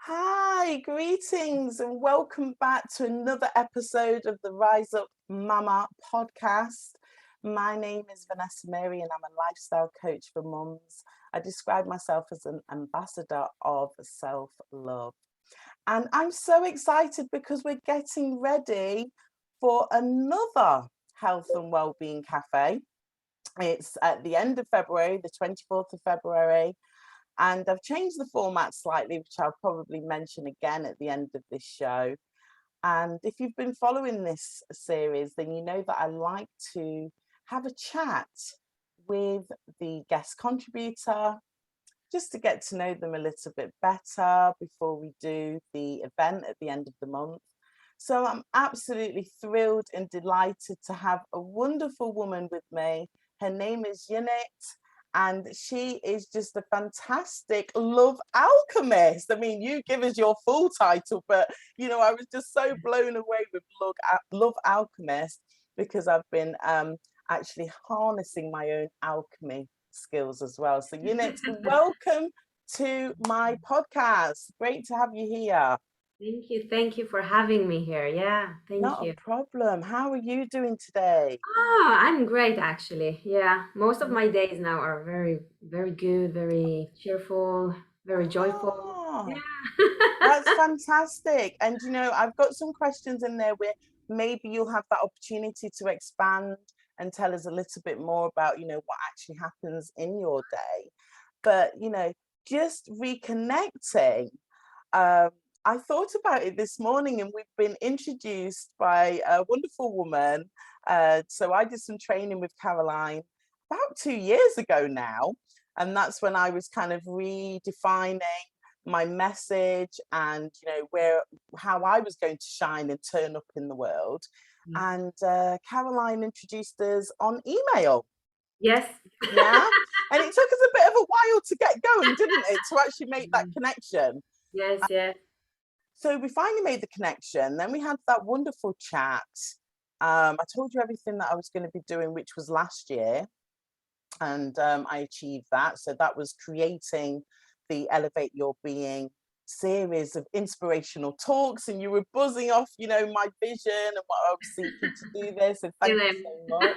Hi, greetings, and welcome back to another episode of the Rise Up Mama podcast. My name is Vanessa-Mary, and I'm a lifestyle coach for mums. I describe myself as an ambassador of self-love. And I'm so excited because we're getting ready for another health and wellbeing cafe. It's at the end of February, the 24th of February. And I've changed the format slightly, which I'll probably mention again at the end of this show. And if you've been following this series, then you know that I like to have a chat with the guest contributor, just to get to know them a little bit better before we do the event at the end of the month. So I'm absolutely thrilled and delighted to have a wonderful woman with me. Her name is Ionit, and she is just a fantastic love alchemist. I mean, you give us your full title, but I was just so blown away with love alchemist because I've been actually harnessing my own alchemy skills as well. So Ionit, welcome to my podcast. Great to have you here. Thank you for having me here. Yeah, thank Not you. a problem. How are you doing today? Oh, I'm great actually. Yeah, most of my days now are very good, very cheerful, very joyful. Oh, Yeah. that's fantastic. And I've got some questions in there where maybe you'll have that opportunity to expand and tell us a little bit more about, what actually happens in your day. But, just reconnecting. Um, I thought about it this morning, and we've been introduced by a wonderful woman. So I did some training with Caroline about 2 years ago now. And that's when I was kind of redefining my message and how I was going to shine and turn up in the world. Yeah. And Caroline introduced us on email. Yes. Yeah. And it took us a bit of a while to get going, didn't it, to actually make that connection. Yes, yes. So we finally made the connection. Then we had that wonderful chat. I told you everything that I was going to be doing, which was last year. And I achieved that. So that was creating the Elevate Your Being series of inspirational talks, and you were buzzing off, my vision and what I was seeking to do this. So thank you Really. so much.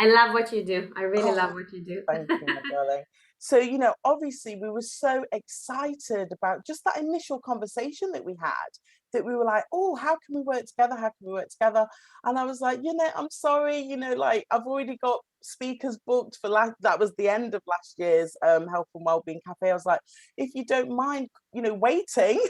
I love what you do. I really love Oh, what you do. thank you, my darling. So, obviously we were so excited about just that initial conversation that we had, that we were like, oh, how can we work together? How can we work together? And I was like, I'm sorry, like I've already got speakers booked for that was the end of last year's Health and Wellbeing Cafe. I was like, if you don't mind, waiting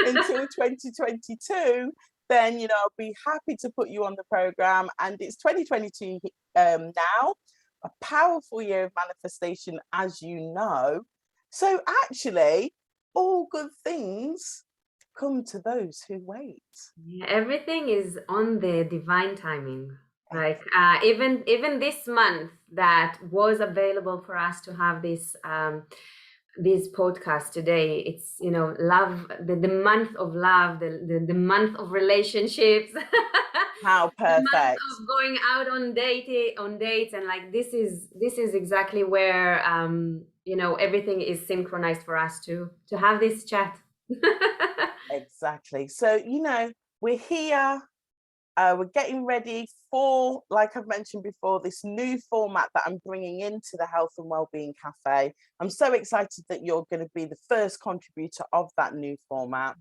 until 2022, then I'll be happy to put you on the program. And it's 2022 now, a powerful year of manifestation, as you know. So actually, all good things come to those who wait. Yeah, everything is on the divine timing. Like even this month that was available for us to have this podcast today, it's love, the month of love, the month of relationships. How The month perfect. of going out on dates, and like this is exactly where everything is synchronized for us to have this chat. Exactly. So, we're here. We're getting ready for, like I've mentioned before, this new format that I'm bringing into the Health and Wellbeing Cafe. I'm so excited that you're going to be the first contributor of that new format.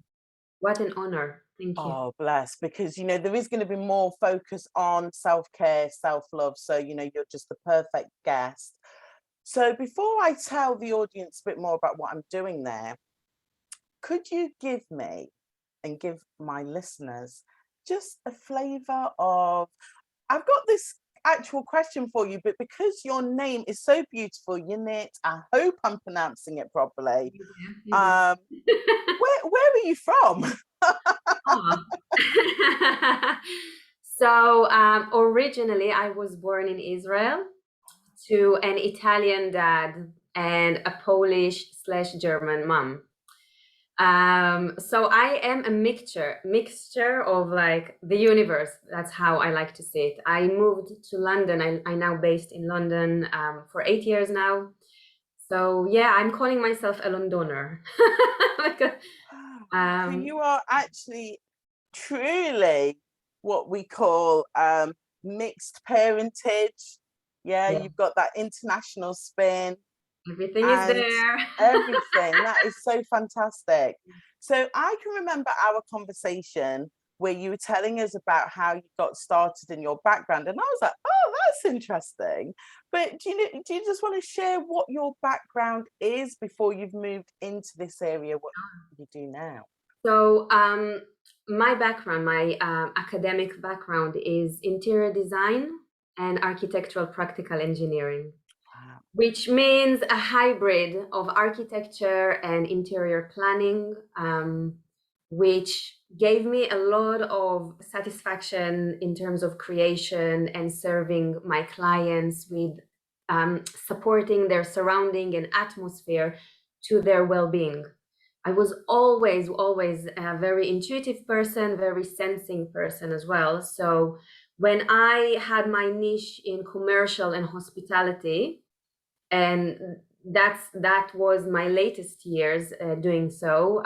What an honor. Thank you. Oh, bless, because, there is going to be more focus on self-care, self-love. So, you're just the perfect guest. So before I tell the audience a bit more about what I'm doing there, could you give me and give my listeners just a flavor of, I've got this actual question for you, but because your name is so beautiful, Ionit, I hope I'm pronouncing it properly. Where are you from? So originally I was born in Israel to an Italian dad and a Polish/German mom. So I am a mixture of like the universe. That's how I like to say it. I moved to London. I now based in London for 8 years now. So yeah, I'm calling myself a Londoner. Because, So you are actually truly what we call mixed parentage. Yeah, yeah, you've got that international spin everything is and there. everything. That is so fantastic. So I can remember our conversation where you were telling us about how you got started in your background, and I was like, oh, that's interesting. But do you just want to share what your background is before you've moved into this area, what you do now? So my background, my academic background is interior design and architectural practical engineering, Wow. which means a hybrid of architecture and interior planning, which gave me a lot of satisfaction in terms of creation and serving my clients with supporting their surrounding and atmosphere to their well-being. I was always a very intuitive person, very sensing person as well. So when I had my niche in commercial and hospitality, and that was my latest years doing so.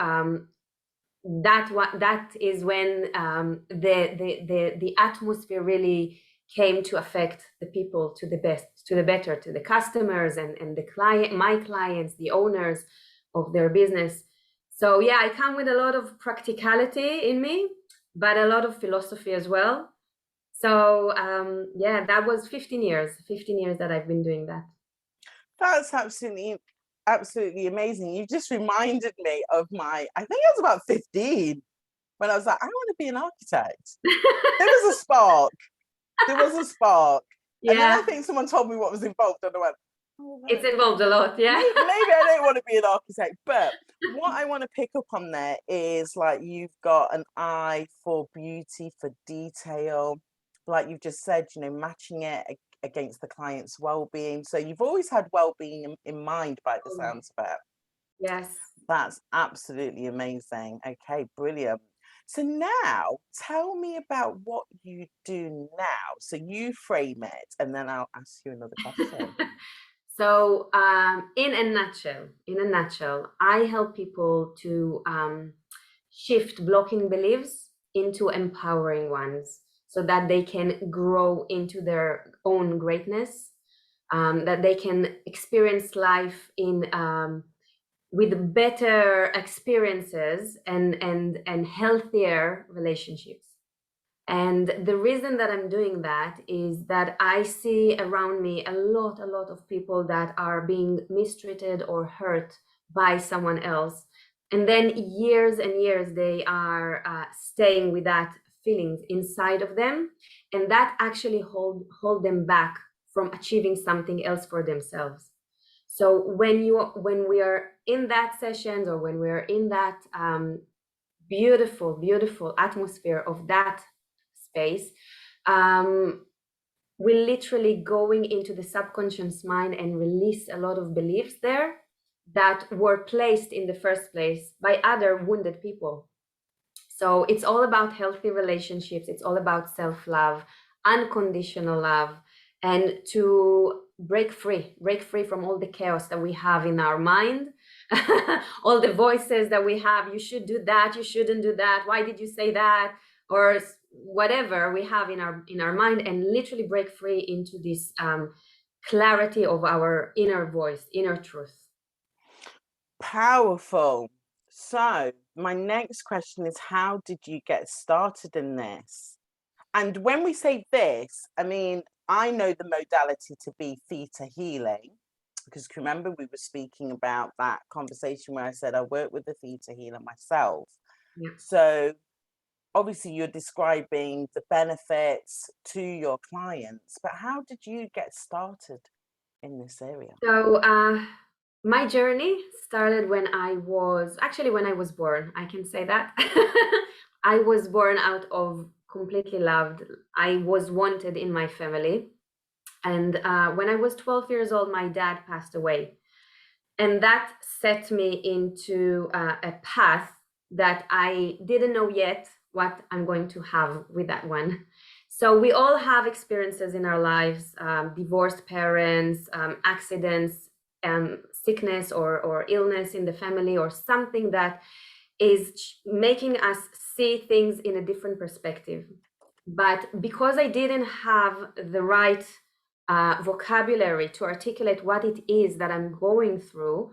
That is when the atmosphere really came to affect the people to the best, to the better, to the customers and the client, my clients, the owners of their business. So yeah, I come with a lot of practicality in me, but a lot of philosophy as well. So yeah, that was 15 years that I've been doing that. That's absolutely amazing. You just reminded me of I think I was about 15 when I was like, I want to be an architect. There was a spark. There was a spark. And then I Yeah, think someone told me what was involved, and I went, oh, it's right. involved a lot. Yeah. Maybe I don't want to be an architect. But what I want to pick up on there is like you've got an eye for beauty, for detail, like you've just said, matching it against the client's well-being. So you've always had well-being in mind by the sounds of it. Yes. That's absolutely amazing. Okay, brilliant. So now tell me about what you do now. So you frame it and then I'll ask you another question. So, in a nutshell, I help people to shift blocking beliefs into empowering ones, so that they can grow into their own greatness, that they can experience life in with better experiences and healthier relationships. And the reason that I'm doing that is that I see around me a lot of people that are being mistreated or hurt by someone else. And then years and years, they are staying with that feelings inside of them. And that actually hold them back from achieving something else for themselves. So when we are in that sessions, or when we are in that beautiful atmosphere of that space, we're literally going into the subconscious mind and release a lot of beliefs there that were placed in the first place by other wounded people. So it's all about healthy relationships. It's all about self-love, unconditional love, and to break free from all the chaos that we have in our mind. All the voices that we have, you should do that, you shouldn't do that, why did you say that, or whatever we have in our mind, and literally break free into this clarity of our inner voice, inner truth. Powerful. So my next question is, how did you get started in this? And when we say this, I mean, I know the modality to be theta healing, because remember we were speaking about that conversation where I said I work with the theta healer myself. Yeah. So obviously you're describing the benefits to your clients, but how did you get started in this area? So my journey started when I was born. I can say that. I was born out of completely loved. I was wanted in my family. And when I was 12 years old, my dad passed away. And that set me into a path that I didn't know yet what I'm going to have with that one. So we all have experiences in our lives, divorced parents, accidents, sickness or illness in the family, or something that is making us see things in a different perspective. But because I didn't have the right vocabulary to articulate what it is that I'm going through,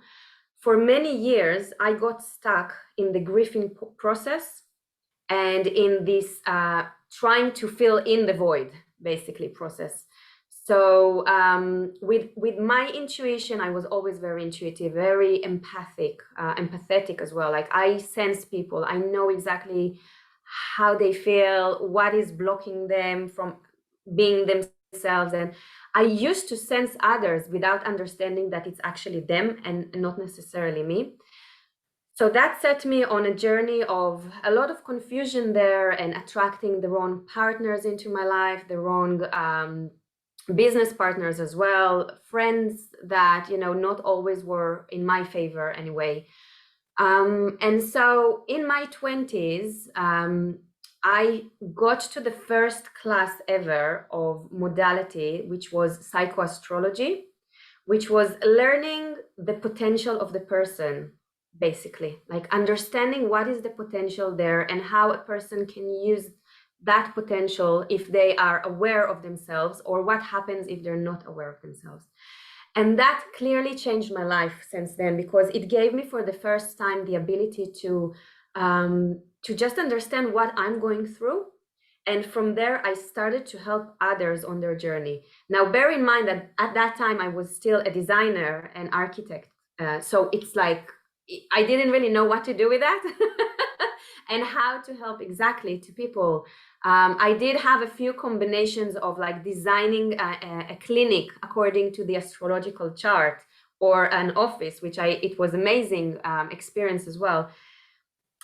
for many years, I got stuck in the grieving process and in this trying to fill in the void, basically, process. So with my intuition, I was always very intuitive, very empathetic as well. Like, I sense people. I know exactly how they feel, what is blocking them from being themselves. And I used to sense others without understanding that it's actually them and not necessarily me. So that set me on a journey of a lot of confusion there, and attracting the wrong partners into my life, the wrong business partners as well, friends that, you know, not always were in my favor anyway. And so in my 20s, I got to the first class ever of modality, which was psychoastrology, which was learning the potential of the person, basically, like understanding what is the potential there and how a person can use that potential if they are aware of themselves, or what happens if they're not aware of themselves. And that clearly changed my life since then, because it gave me for the first time the ability to just understand what I'm going through. And from there, I started to help others on their journey. Now, bear in mind that at that time, I was still a designer and architect. So it's like, I didn't really know what to do with that and how to help exactly to people. I did have a few combinations of like designing a clinic according to the astrological chart, or an office, which it was amazing experience as well.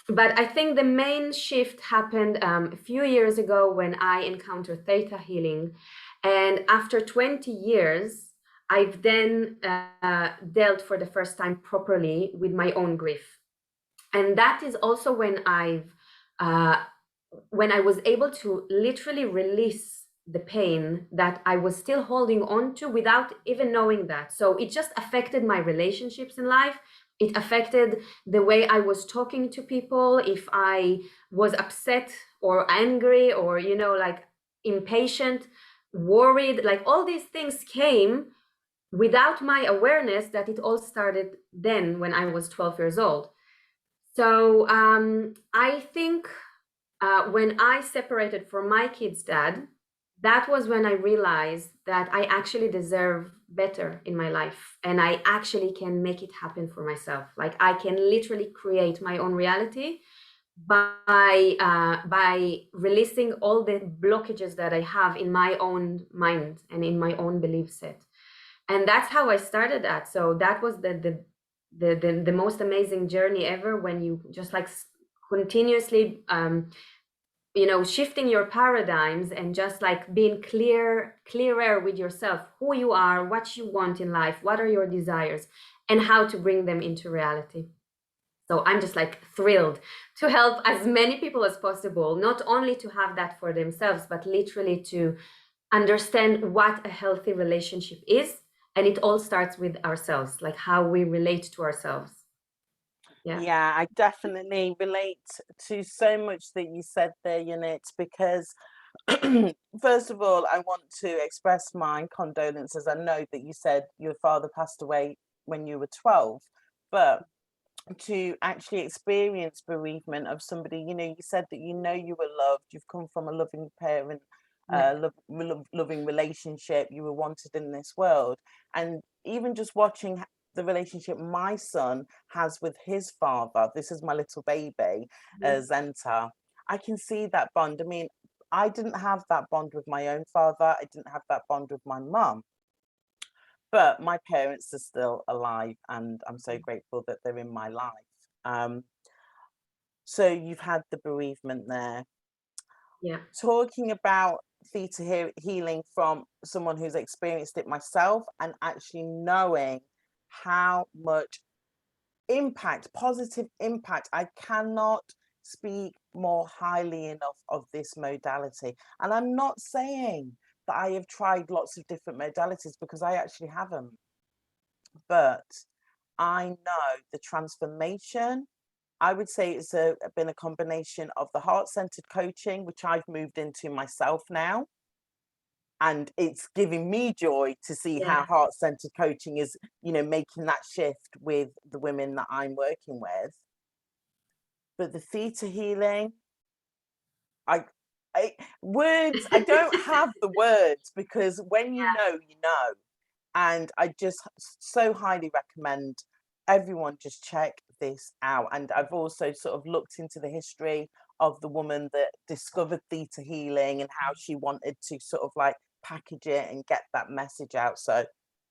But I think the main shift happened a few years ago when I encountered theta healing. And after 20 years, I've then dealt for the first time properly with my own grief. And that is also when I was able to literally release the pain that I was still holding on to without even knowing that. So it just affected my relationships in life. It affected the way I was talking to people. If I was upset or angry or, you know, like impatient, worried, like all these things came without my awareness that it all started then when I was 12 years old. So I think when I separated from my kid's dad, that was when I realized that I actually deserve better in my life, and I actually can make it happen for myself. Like, I can literally create my own reality by releasing all the blockages that I have in my own mind and in my own belief set. And that's how I started that. So that was the most amazing journey ever, when you just like continuously you know, shifting your paradigms and just like being clearer with yourself, who you are, what you want in life, what are your desires, and how to bring them into reality. So I'm just like thrilled to help as many people as possible, not only to have that for themselves, but literally to understand what a healthy relationship is. And it all starts with ourselves, like how we relate to ourselves. Yeah, I definitely relate to so much that you said there, Ionit, because first of all, I want to express my condolences. I know that you said your father passed away when you were 12, but to actually experience bereavement of somebody, you know, you said that you know you were loved, you've come from a loving parent, loving relationship, you were wanted in this world. And even just watching the relationship my son has with his father, this is my little baby, Zenta, I can see that bond. I mean, I didn't have that bond with my own father, I didn't have that bond with my mum, but my parents are still alive and I'm so grateful that they're in my life. So you've had the bereavement there. Yeah. Talking about theta healing from someone who's experienced it myself, and actually knowing how much impact, positive impact, I cannot speak more highly enough of this modality. And I'm not saying that I have tried lots of different modalities, because I actually haven't. But I know the transformation, I would say it's been a combination of the heart-centered coaching, which I've moved into myself now. And it's giving me joy to see how heart-centered coaching is, making that shift with the women that I'm working with. But the theta healing, I words, I don't have the words, because when you know, you know. And I just so highly recommend everyone just check this out. And I've also sort of looked into the history of the woman that discovered theta healing and how she wanted to sort of like package it and get that message out. So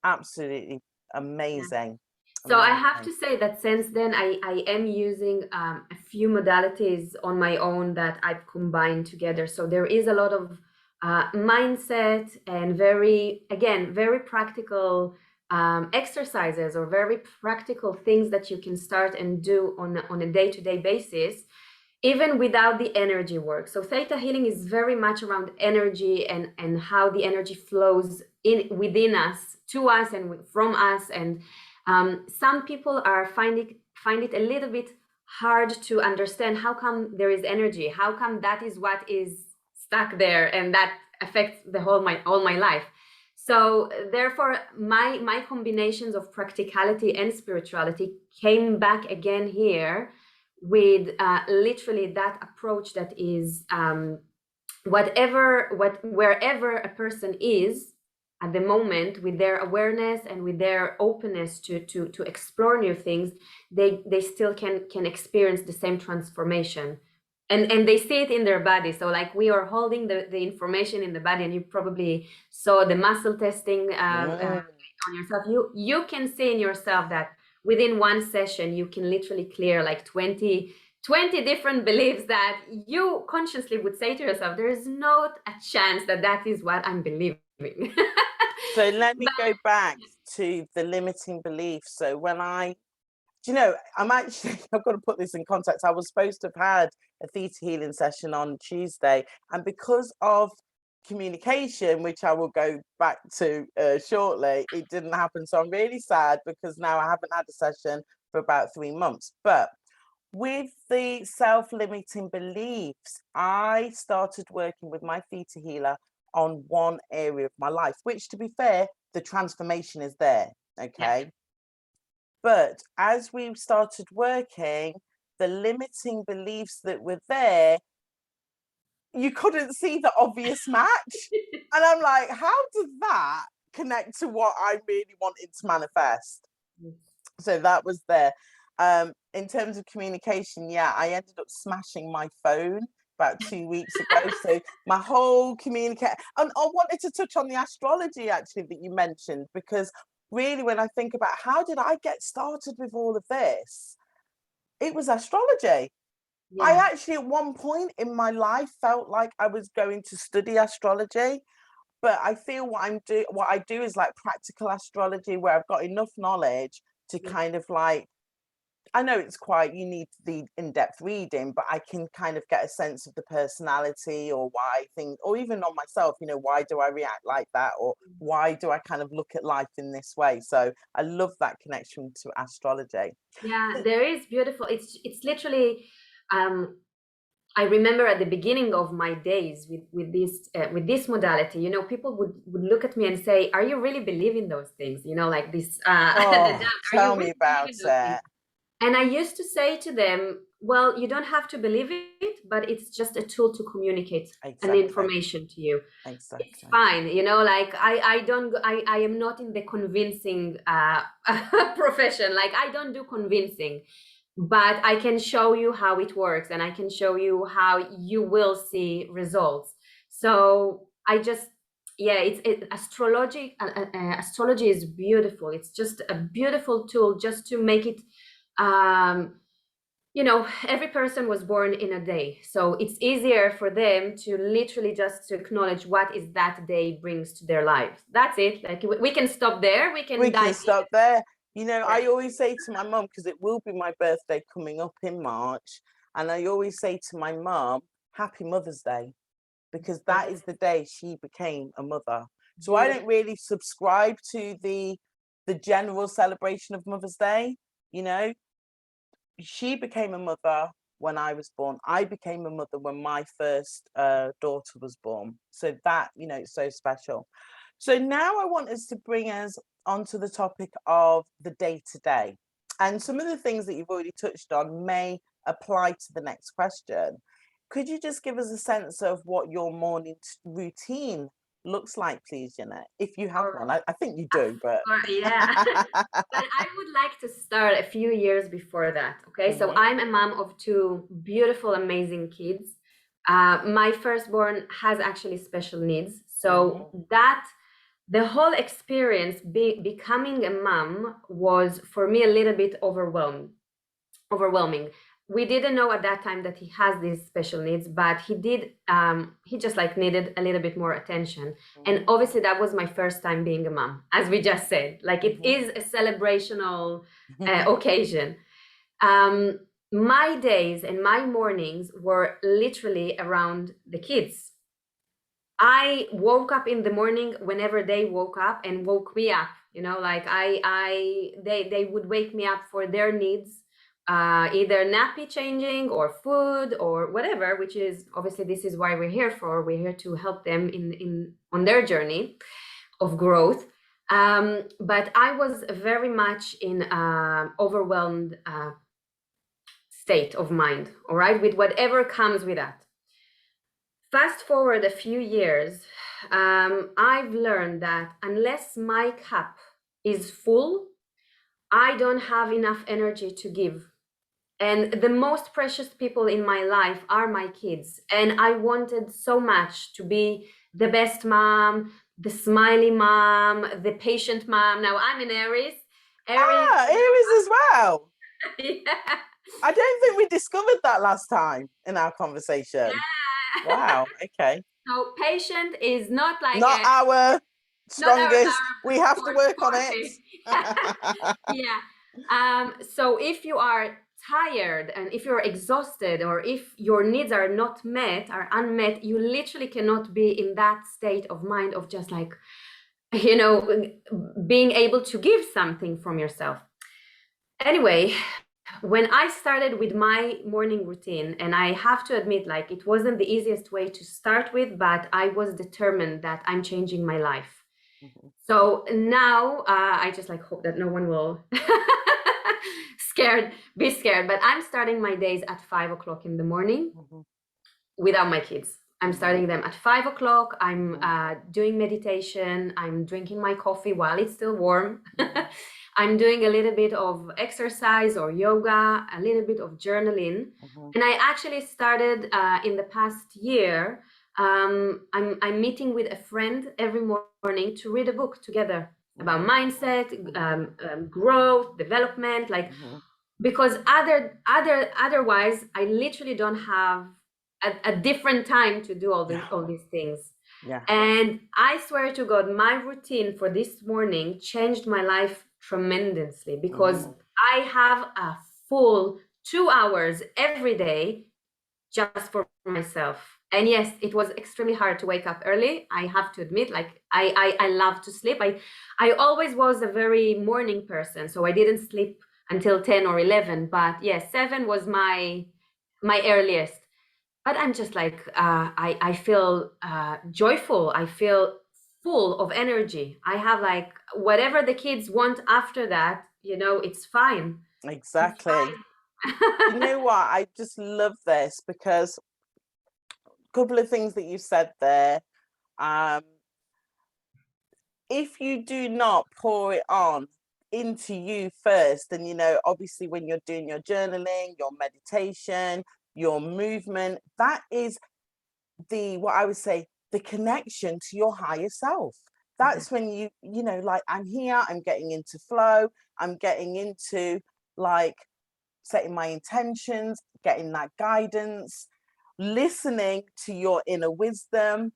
absolutely amazing. So I have to say that since then, I am using a few modalities on my own that I've combined together. So there is a lot of mindset and very practical exercises or very practical things that you can start and do on a day-to-day basis, even without the energy work. So theta healing is very much around energy and how the energy flows within us, to us, and from us. And some people find it a little bit hard to understand how come there is energy, how come that is what is stuck there, and that affects all my life. So therefore, my combinations of practicality and spirituality came back again here with literally that approach that is wherever a person is at the moment, with their awareness and with their openness to explore new things, they still can experience the same transformation, and they see it in their body. So like we are holding the information in the body, and you probably saw the muscle testing on yourself. You can see in yourself that within one session you can literally clear like 20 different beliefs that you consciously would say to yourself, there is not a chance that is what I'm believing. So let me go back to the limiting beliefs. So when I'm actually, I've got to put this in context. I was supposed to have had a theta healing session on Tuesday, and because of communication, which I will go back to shortly, it didn't happen. So I'm really sad, because now I haven't had a session for about 3 months. But with the self-limiting beliefs, I started working with my theta healer on one area of my life, which, to be fair, the transformation is there. Okay. But as we started working, the limiting beliefs that were there, you couldn't see the obvious match. And I'm like, how does that connect to what I really wanted to manifest? So that was there. In terms of communication, I ended up smashing my phone about 2 weeks ago. So my whole communication, and I wanted to touch on the astrology actually that you mentioned, because really, when I think about how did I get started with all of this, it was astrology. I actually at one point in my life felt like I was going to study astrology, but I feel what I do is like practical astrology, where I've got enough knowledge to kind of like, I know you need the in-depth reading, but I can kind of get a sense of the personality, or why things, or even on myself, why do I react like that, or why do I kind of look at life in this way? So I love that connection to astrology. Yeah, there is beautiful. It's literally, I remember at the beginning of my days with this modality, people would look at me and say, "Are you really believing those things?" Like this. Tell me about it. And I used to say to them, well, you don't have to believe it, but it's just a tool to communicate an information to you. Exactly. It's fine. Like I am not in the convincing profession. Like I don't do convincing, but I can show you how it works, and I can show you how you will see results. So I just, astrology is beautiful. It's just a beautiful tool just to make it, every person was born in a day. So it's easier for them to literally just to acknowledge what is that day brings to their lives. That's it. Like we can stop there. We can stop there. I always say to my mum, because it will be my birthday coming up in March, and I always say to my mum, Happy Mother's Day, because that is the day she became a mother. So I don't really subscribe to the the general celebration of Mother's Day. You know, she became a mother when I was born. I became a mother when my first daughter was born. So that, you know, it's so special. So now I want us to bring us onto the topic of the day-to-day. And some of the things that you've already touched on may apply to the next question. Could you just give us a sense of what your morning routine looks like, please, Ionit? If you have one. I think you do, but yeah. But I would like to start a few years before that. Okay, so I'm a mom of two beautiful, amazing kids. My firstborn has actually special needs, so that the whole experience becoming a mom was for me a little bit overwhelming. We didn't know at that time that he has these special needs, but he just like needed a little bit more attention. And obviously that was my first time being a mom, as we just said. Like it is a celebrational occasion. My days and my mornings were literally around the kids. I woke up in the morning whenever they woke up and woke me up, you know, like they would wake me up for their needs, either nappy changing or food or whatever, which is obviously this is why we're here for. We're here to help them on their journey of growth. But I was very much in overwhelmed state of mind, all right, with whatever comes with that. Fast forward a few years, I've learned that unless my cup is full, I don't have enough energy to give. And the most precious people in my life are my kids. And I wanted so much to be the best mom, the smiley mom, the patient mom. Now I'm in Aries. Aries as well. Yeah. I don't think we discovered that last time in our conversation. Yeah. Wow. Okay. So patient is not like our strongest. We have to work on it. Yeah. So if you are tired and if you're exhausted or if your needs are not met, are unmet, you literally cannot be in that state of mind of just like, you know, being able to give something from yourself. Anyway, when I started with my morning routine, and I have to admit, like, it wasn't the easiest way to start with, but I was determined that I'm changing my life. So now I just like hope that no one will be scared, but I'm starting my days at 5 o'clock in the morning without my kids. I'm starting them at 5 o'clock. I'm doing meditation. I'm drinking my coffee while it's still warm. I'm doing a little bit of exercise or yoga, a little bit of journaling. And I actually started in the past year. I'm meeting with a friend every morning to read a book together about mindset, growth, development, like because otherwise I literally don't have a different time to do all these things. Yeah. And I swear to God, my routine for this morning changed my life tremendously because I have a full 2 hours every day just for myself. And yes, it was extremely hard to wake up early. I have to admit, like I love to sleep. I always was a very morning person, so I didn't sleep until 10 or 11. But yes, 7 was my earliest. But I'm just like, I feel joyful. I feel full of energy. I have like whatever the kids want after that, you know, it's fine. Exactly. It's fine. You know what? I just love this because a couple of things that you said there. If you do not pour it on into you first, and you know, obviously when you're doing your journaling, your meditation, your movement, that is what I would say, the connection to your higher self. That's when you know, like, I'm here, I'm getting into flow, I'm getting into like setting my intentions, getting that guidance, listening to your inner wisdom,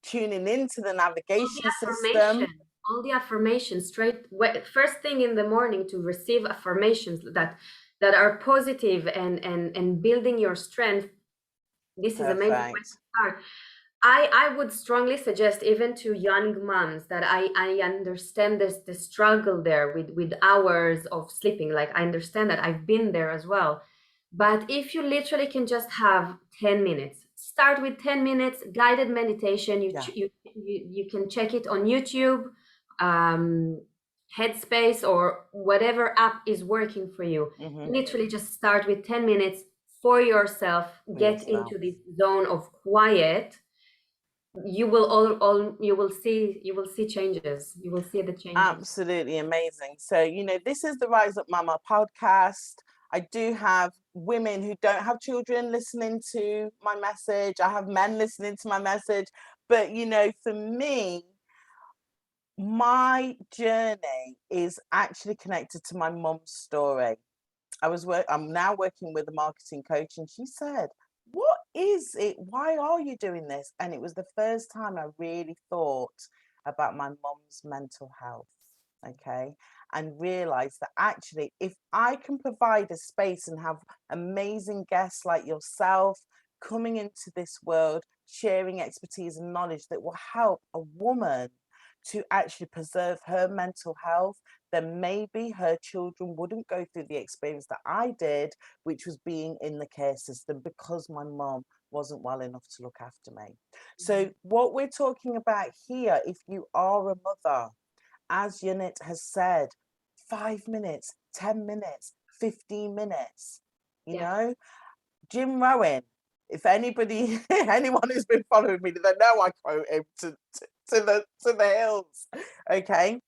tuning into the navigation system. All the affirmations first thing in the morning, to receive affirmations that are positive and building your strength. This is amazing way to start. I would strongly suggest, even to young moms, that I understand the struggle there with hours of sleeping. Like, I understand that, I've been there as well. But if you literally can just have 10 minutes, start with 10 minutes guided meditation. You can check it on YouTube, Headspace, or whatever app is working for you. Literally just start with 10 minutes for yourself. Get into this zone of quiet. You will you will see changes. You will see the changes. Absolutely amazing. So, this is the Rise Up Mama podcast. I do have women who don't have children listening to my message. I have men listening to my message. But, for me, my journey is actually connected to my mum's story. I'm now working with a marketing coach, and she said, "What is it? Why are you doing this?" And it was the first time I really thought about my mum's mental health, okay, and realized that actually, if I can provide a space and have amazing guests like yourself coming into this world, sharing expertise and knowledge that will help a woman to actually preserve her mental health, then maybe her children wouldn't go through the experience that I did, which was being in the care system because my mom wasn't well enough to look after me. So what we're talking about here, if you are a mother, as Ionit has said, 5 minutes, 10 minutes, 15 minutes, Jim Rowan, if anybody, anyone who's been following me, they know I quote him to the hills. Okay,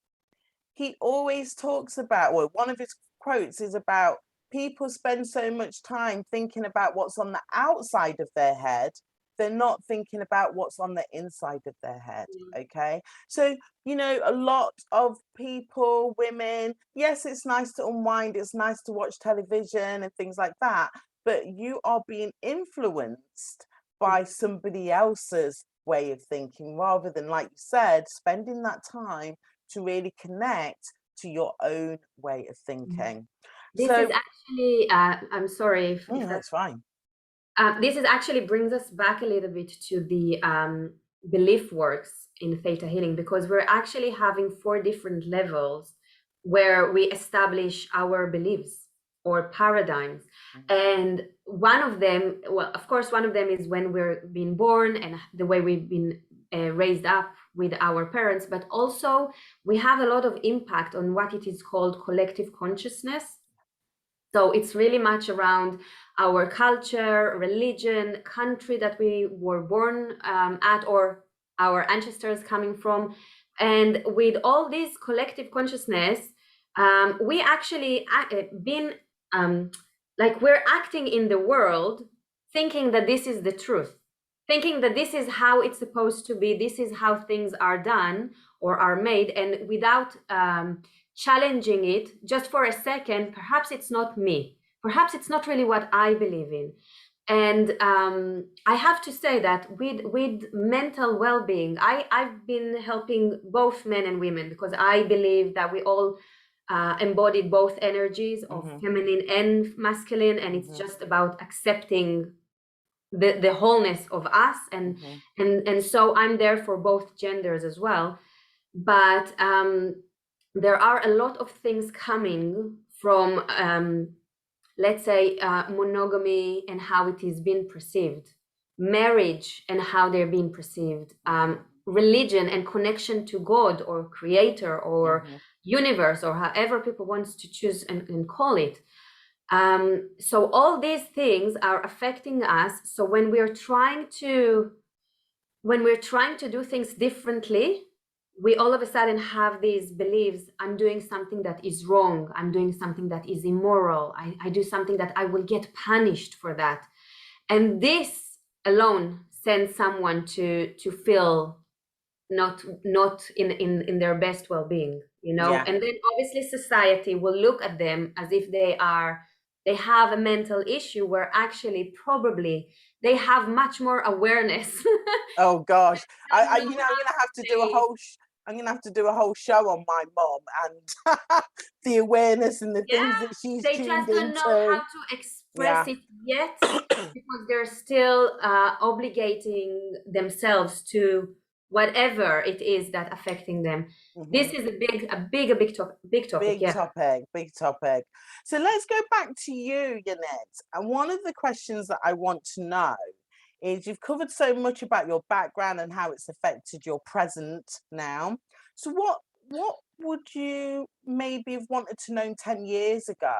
he always talks about, well, one of his quotes is about people spend so much time thinking about what's on the outside of their head, they're not thinking about what's on the inside of their head. Okay, so a lot of people, women, yes, it's nice to unwind, it's nice to watch television and things like that, but you are being influenced by somebody else's way of thinking, rather than, like you said, spending that time to really connect to your own way of thinking. This is actually, I'm sorry if that's fine. This is actually brings us back a little bit to the belief works in theta healing, because we're actually having 4 different levels where we establish our beliefs or paradigms. And one of them, well, of course, one of them is when we're being born and the way we've been raised up with our parents, but also we have a lot of impact on what it is called collective consciousness. So it's really much around our culture, religion, country that we were born at, or our ancestors coming from. And with all this collective consciousness, we actually been like, we're acting in the world thinking that this is the truth, thinking that this is how it's supposed to be, this is how things are done or are made, and without challenging it just for a second, perhaps it's not me, perhaps it's not really what I believe in. And I have to say that with mental well-being, I've been helping both men and women, because I believe that we all embodied both energies of feminine and masculine, and it's just about accepting the wholeness of us, and so I'm there for both genders as well. But there are a lot of things coming from let's say monogamy and how it is being perceived, marriage and how they're being perceived, religion and connection to God or creator or universe, or however people want to choose and call it. So all these things are affecting us. So when we're trying to do things differently, we all of a sudden have these beliefs: I'm doing something that is wrong, I'm doing something that is immoral, I do something that I will get punished for that. And this alone sends someone to feel not in their best well-being, and then obviously society will look at them as if they have a mental issue, where actually probably they have much more awareness. Oh gosh, I'm gonna have to do I'm going to have to do a whole show on my mom and the awareness and the things that she's they tuned just don't know into. how to express it yet, because they're still obligating themselves to whatever it is that affecting them. This is a big topic. Big topic. So let's go back to you, Ionit. And one of the questions that I want to know is, you've covered so much about your background and how it's affected your present now. So what would you maybe have wanted to know 10 years ago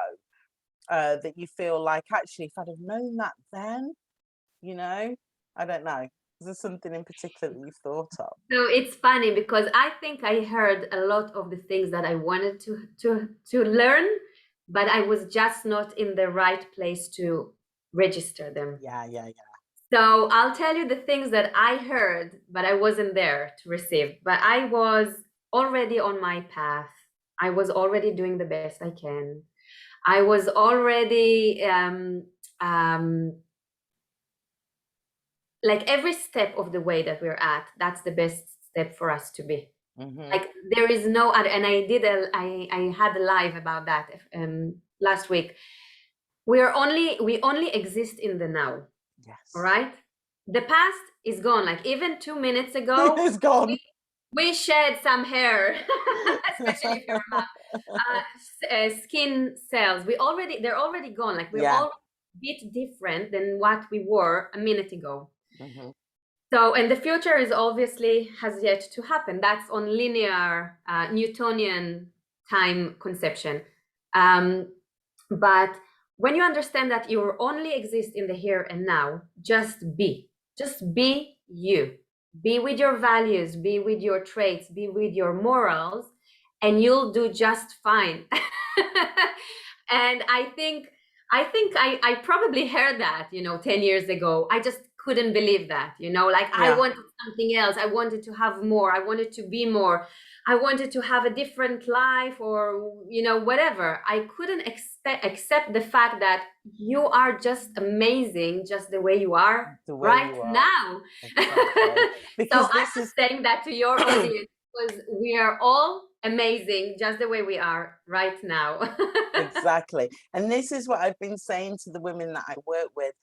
that you feel like, actually, if I'd have known that then, I don't know. Is there something in particular that you've thought of? So it's funny, because I think I heard a lot of the things that I wanted to learn, but I was just not in the right place to register them. Yeah. So I'll tell you the things that I heard, but I wasn't there to receive. But I was already on my path. I was already doing the best I can. I was already like, every step of the way that we're at, that's the best step for us to be. Like, there is no other. And I had a live about that last week. We only exist in the now. Yes. All right. The past is gone. Like, even 2 minutes ago, it's gone. We shed some hair, especially if you're a mom. Skin cells, they're already gone. Like, we're all a bit different than what we were a minute ago. So, and the future is obviously has yet to happen. That's on linear Newtonian time conception. But when you understand that you only exist in the here and now, just be you. Be with your values, be with your traits, be with your morals, and you'll do just fine. And I think I probably heard that, 10 years ago. I just couldn't believe that, like, I wanted something else. I wanted to have more. I wanted to be more. I wanted to have a different life, or, whatever. I couldn't accept the fact that you are just amazing, just the way you are now. Exactly. Because so I'm saying that to your audience, because we are all amazing just the way we are right now. Exactly. And this is what I've been saying to the women that I work with.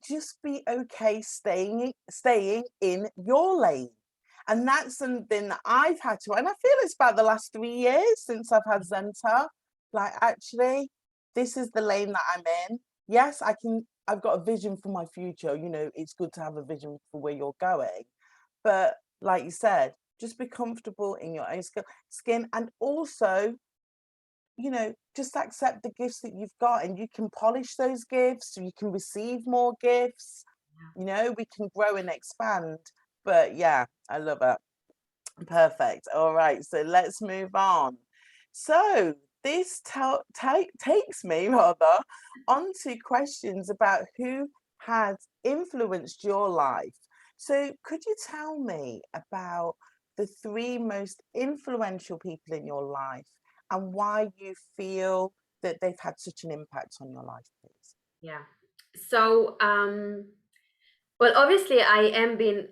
Just be okay staying in your lane. And that's something that I've had to, and I feel it's about the last 3 years since I've had Zenta. Like, actually, this is the lane that I'm in. Yes, I've got a vision for my future. It's good to have a vision for where you're going. But like you said, just be comfortable in your own skin, and also, just accept the gifts that you've got, and you can polish those gifts, so you can receive more gifts. We can grow and expand. But yeah, I love it. Perfect. All right, so let's move on. So this takes me rather onto questions about who has influenced your life. So could you tell me about the 3 most influential people in your life, and why you feel that they've had such an impact on your life, please? Yeah. So, well, obviously, I am being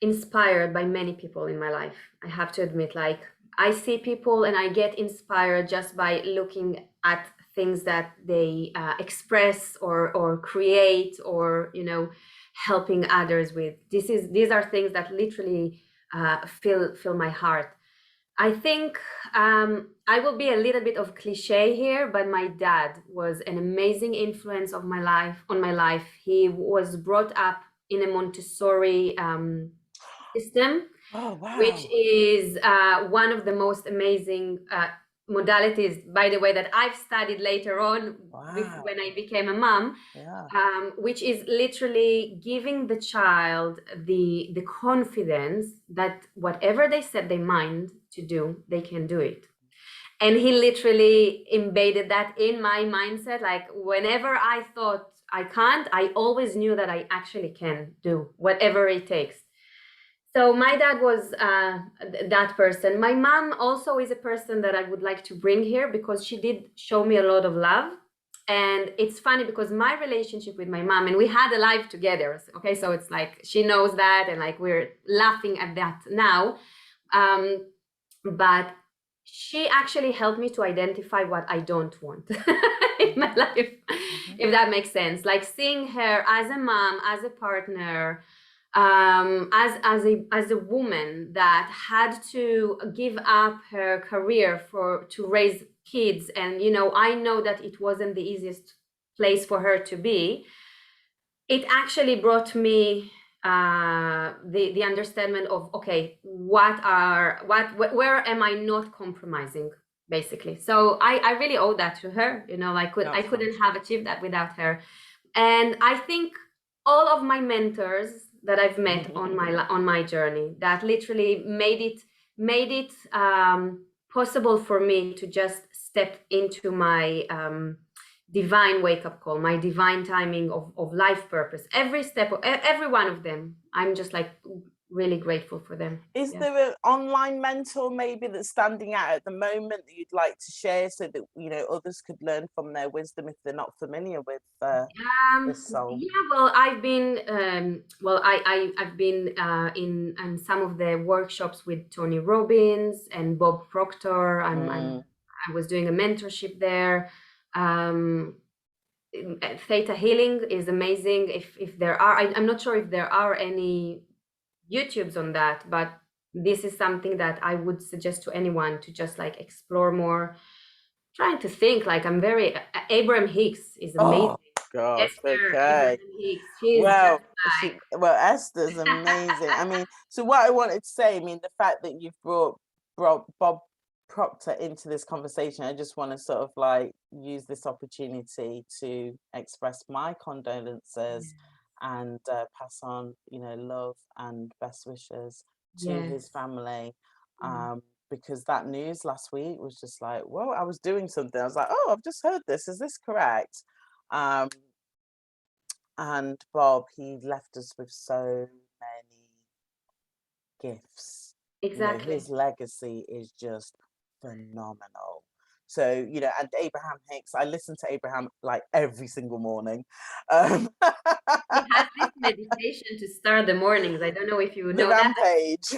inspired by many people in my life. I have to admit, like, I see people and I get inspired just by looking at things that they express or create, or, helping others with. These are things that literally fill my heart. I think I will be a little bit of cliche here, but my dad was an amazing influence on my life. He was brought up in a Montessori system, which is one of the most amazing modalities, by the way, that I've studied later on when I became a mom, which is literally giving the child the confidence that whatever they set their mind to do, they can do it. And he literally embedded that in my mindset. Like, whenever I thought I can't, I always knew that I actually can do whatever it takes. So my dad was that person. My mom also is a person that I would like to bring here, because she did show me a lot of love. And it's funny, because my relationship with my mom, and we had a live together, okay, so it's like she knows that, and like we're laughing at that now. but she actually helped me to identify what I don't want in my life, if that makes sense. Like seeing her as a mom, as a partner, as a woman that had to give up her career to raise kids, and I know that it wasn't the easiest place for her to be. It actually brought me the understanding of, okay, where am I not compromising, basically. So I really owe that to her. I couldn't have achieved that without her. And I think all of my mentors that I've met on my journey, that literally made it possible for me to just step into my divine wake-up call, my divine timing of life purpose. Every step of every one of them, I'm just like really grateful for them. Is there an online mentor maybe that's standing out at the moment that you'd like to share, so that others could learn from their wisdom if they're not familiar with this soul? Yeah, well, I've been I've been in some of the workshops with Tony Robbins and Bob Proctor. I was doing a mentorship there. Theta healing is amazing. If there are, I'm not sure if there are any YouTubes on that, but this is something that I would suggest to anyone to just like explore more. Trying to think, like, I'm very Abraham Hicks is amazing. Oh gosh, Esther, okay. Abraham Hicks, she's Well, just Esther's amazing. I mean, so what I wanted to say, I mean, the fact that you've brought Bob Proctor into this conversation, I just want to sort of like use this opportunity to express my condolences and pass on, love and best wishes to his family. Because that news last week was just like, whoa, I was doing something. I was like, oh, I've just heard this. Is this correct? And Bob, he left us with so many gifts. exactly. His legacy is just phenomenal. So, and Abraham Hicks, I listen to Abraham like every single morning. He has this meditation to start the mornings. I don't know if you know the rampage.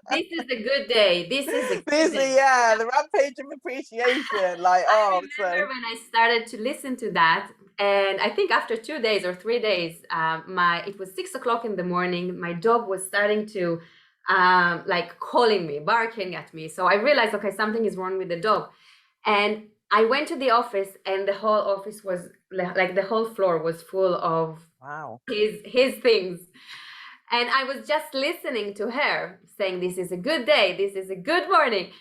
This is a good day. This is a good day. Yeah, the rampage of appreciation. Like, I remember when I started to listen to that, and I think after 2 days or 3 days, it was 6 o'clock in the morning. My dog was starting to like calling me, barking at me. So I realized, okay, something is wrong with the dog. And I went to the office, and the whole office was like the whole floor was full of his things. And I was just listening to her saying, this is a good day, this is a good morning.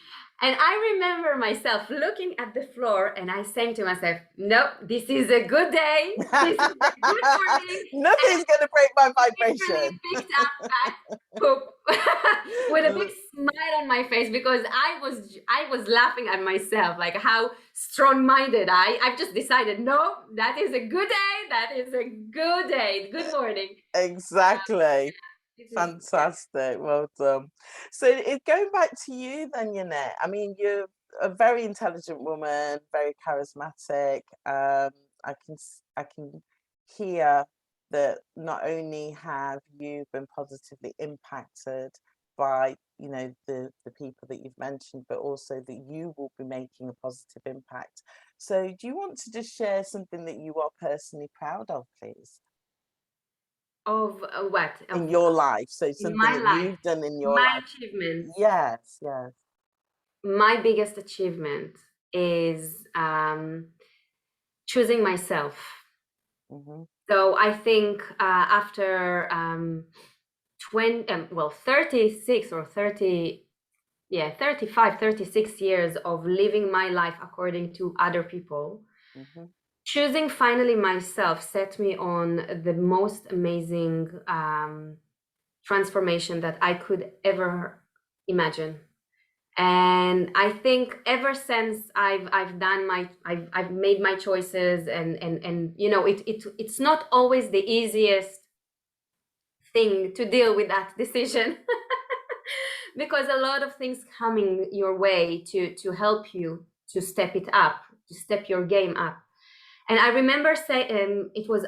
And I remember myself looking at the floor, and I saying to myself, no, this is a good day. This is a good morning. Nothing's going to break my vibration. Really picked up that poop with a big smile on my face, because I was laughing at myself, like how strong-minded I've just decided, no, that is a good day. That is a good day. Good morning. Exactly. Fantastic. Well done. So going back to you then, Ionit. I mean, you're a very intelligent woman, very charismatic. I can hear that not only have you been positively impacted by the people that you've mentioned, but also that you will be making a positive impact. So do you want to just share something that you are personally proud of, please? Of what? In your life. So something that you've done in your life. My achievement. Yes. My biggest achievement is choosing myself. So I think after 36 or 30, 35, 36 years of living my life according to other people, choosing finally myself set me on the most amazing transformation that I could ever imagine. And I think ever since I've made my choices, and it's not always the easiest thing to deal with that decision because a lot of things coming your way to help you to step it up, to step your game up. And I remember it was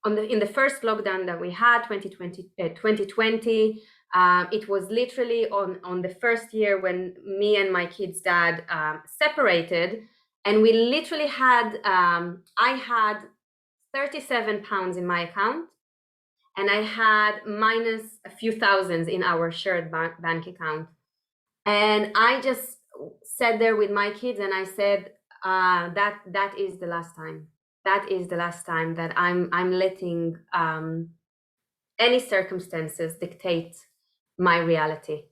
in the first lockdown that we had, 2020. It was literally on the first year when me and my kid's dad separated, and we literally had, I had 37 pounds in my account, and I had minus a few thousands in our shared bank account. And I just sat there with my kids and I said, that is the last time. That is the last time that I'm letting any circumstances dictate my reality.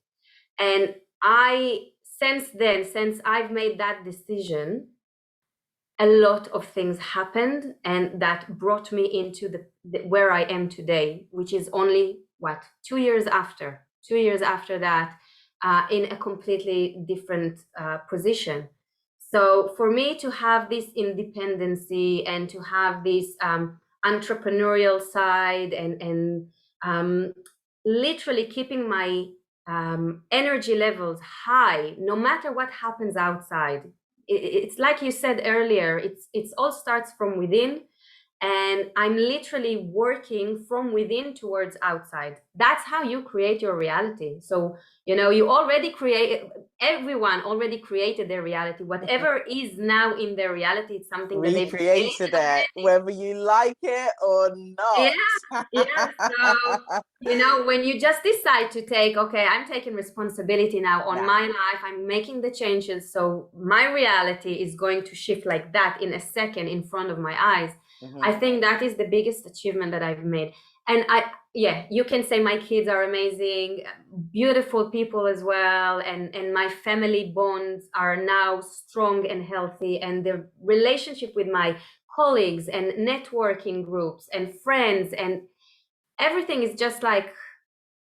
And since I've made that decision, a lot of things happened, and that brought me into the where I am today, which is only 2 years after. 2 years after that, in a completely different position. So for me to have this independency and to have this entrepreneurial side and literally keeping my energy levels high, no matter what happens outside. It's like you said earlier, it's all starts from within, and I'm literally working from within towards outside. That's how you create your reality. So, you already everyone already created their reality. Whatever is now in their reality, it's something that they've recreated it, whether you like it or not. Yeah. So, when you just decide to I'm taking responsibility now on my life, I'm making the changes. So my reality is going to shift like that in a second in front of my eyes. I think that is the biggest achievement that I've made. And you can say my kids are amazing, beautiful people as well. And my family bonds are now strong and healthy. And the relationship with my colleagues and networking groups and friends and everything is just like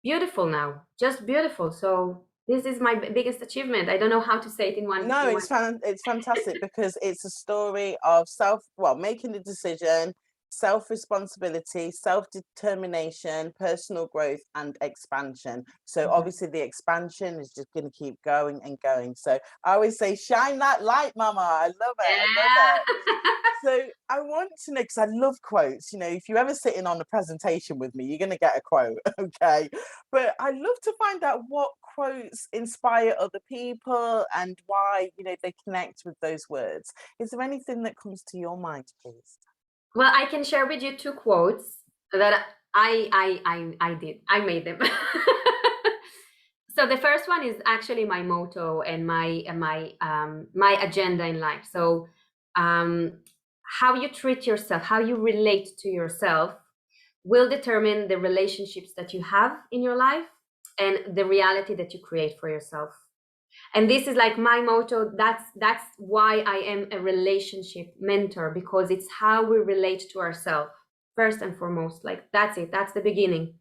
beautiful now, just beautiful. So this is my biggest achievement. I don't know how to say it in one. No, it's fantastic because it's a story of making a decision, self-responsibility, self-determination, personal growth and expansion. So obviously the expansion is just going to keep going and going. So I always say, shine that light, mama. I love it. I love it. So I want to know, because I love quotes, if you're ever sitting on a presentation with me, you're going to get a quote. Okay. But I love to find out what quotes inspire other people and why, they connect with those words. Is there anything that comes to your mind, please? Well, I can share with you 2 quotes that I made them. So the first one is actually my motto and my agenda in life. So how you treat yourself, how you relate to yourself will determine the relationships that you have in your life and the reality that you create for yourself. And this is like my motto. That's why I am a relationship mentor, because it's how we relate to ourselves first and foremost. Like that's it. That's the beginning.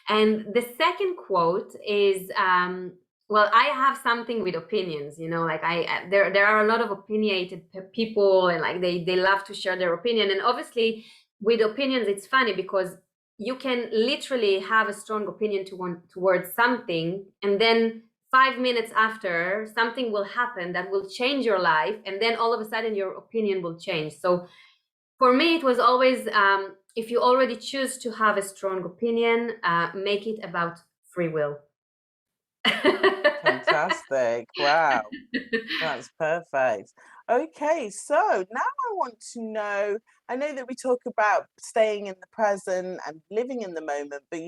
And the second quote is, I have something with opinions, like there are a lot of opinionated people, and like they love to share their opinion. And obviously with opinions, it's funny because you can literally have a strong opinion towards something, and then 5 minutes after, something will happen that will change your life, and then all of a sudden your opinion will change. So for me, it was always, if you already choose to have a strong opinion, make it about free will. Fantastic. Wow. That's perfect. Okay, so now I want to know, I know that we talk about staying in the present and living in the moment, but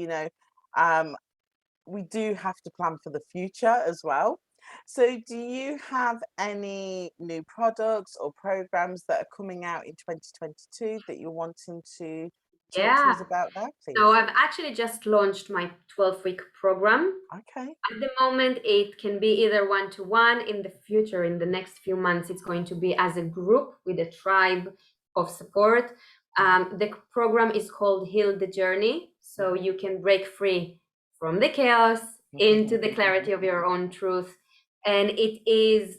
we do have to plan for the future as well. So do you have any new products or programs that are coming out in 2022 that you're wanting to talk to us about that, please? So I've actually just launched my 12-week program. Okay. At the moment, it can be either one-to-one. In the future, in the next few months, it's going to be as a group with a tribe of support. The program is called Heal the Journey. So you can break free from the chaos into the clarity of your own truth. And it is,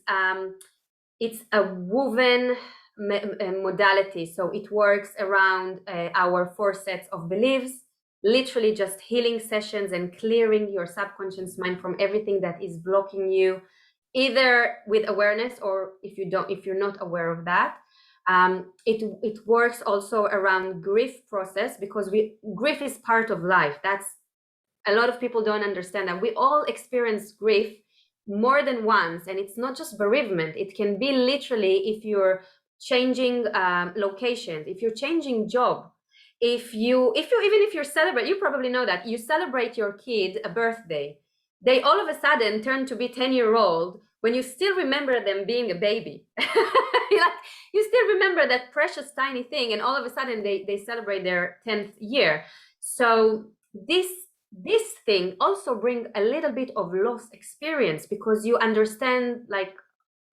it's a woven modality. So it works around our 4 sets of beliefs, literally just healing sessions and clearing your subconscious mind from everything that is blocking you, either with awareness or if you're not aware of that. It works also around grief process, because grief is part of life. That's a lot of people don't understand that we all experience grief more than once, and it's not just bereavement. It can be literally if you're changing locations, if you're changing job, if you even if you're celebrate, you probably know that you celebrate your kid a birthday, they all of a sudden turn to be 10-year-old when you still remember them being a baby. Like, you still remember that precious tiny thing, and all of a sudden they celebrate their 10th year. So this thing also bring a little bit of lost experience, because you understand like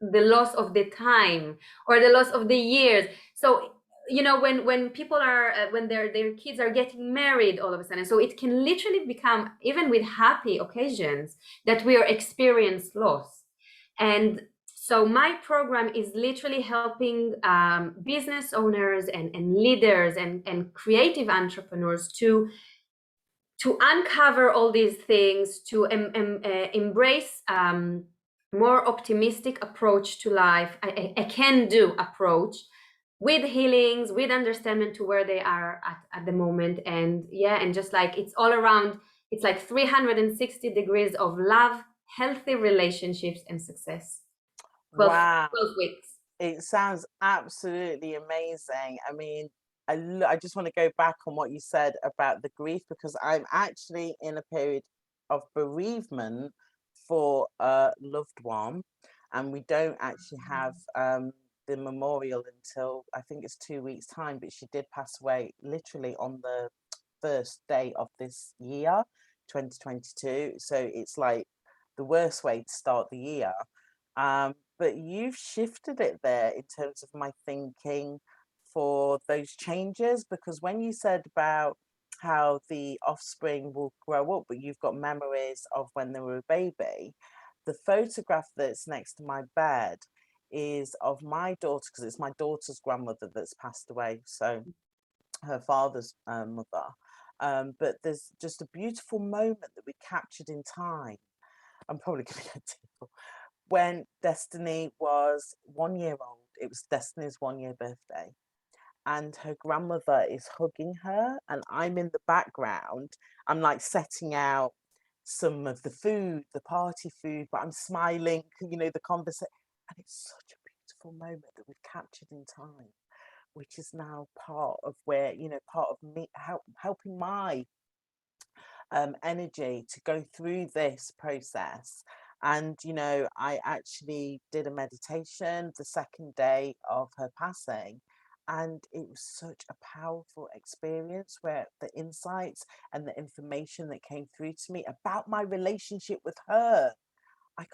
the loss of the time or the loss of the years. So when people are when their kids are getting married all of a sudden, so it can literally become, even with happy occasions, that we are experience loss. And so my program is literally helping business owners and leaders and creative entrepreneurs to uncover all these things, to embrace more optimistic approach to life, a can-do approach, with healings, with understanding to where they are at the moment. And and just like it's all around, it's like 360 degrees of love, healthy relationships, and success. 12 weeks. It sounds absolutely amazing. I mean, I just want to go back on what you said about the grief, because I'm actually in a period of bereavement for a loved one, and we don't actually have the memorial until I think it's 2 weeks' time. But she did pass away literally on the first day of this year, 2022. So it's like the worst way to start the year. But you've shifted it there in terms of my thinking for those changes, because when you said about how the offspring will grow up, but you've got memories of when they were a baby, the photograph that's next to my bed is of my daughter, because it's my daughter's grandmother that's passed away, so her father's mother. But there's just a beautiful moment that we captured in time. I'm probably going to get tearful. When Destiny was 1 year old, it was Destiny's 1 year birthday, and her grandmother is hugging her, and I'm in the background. I'm like setting out some of the food, the party food, but I'm smiling, the conversation. And it's such a beautiful moment that we've captured in time, which is now part of where, part of me helping my energy to go through this process. And, I actually did a meditation the second day of her passing. And it was such a powerful experience, where the insights and the information that came through to me about my relationship with her, I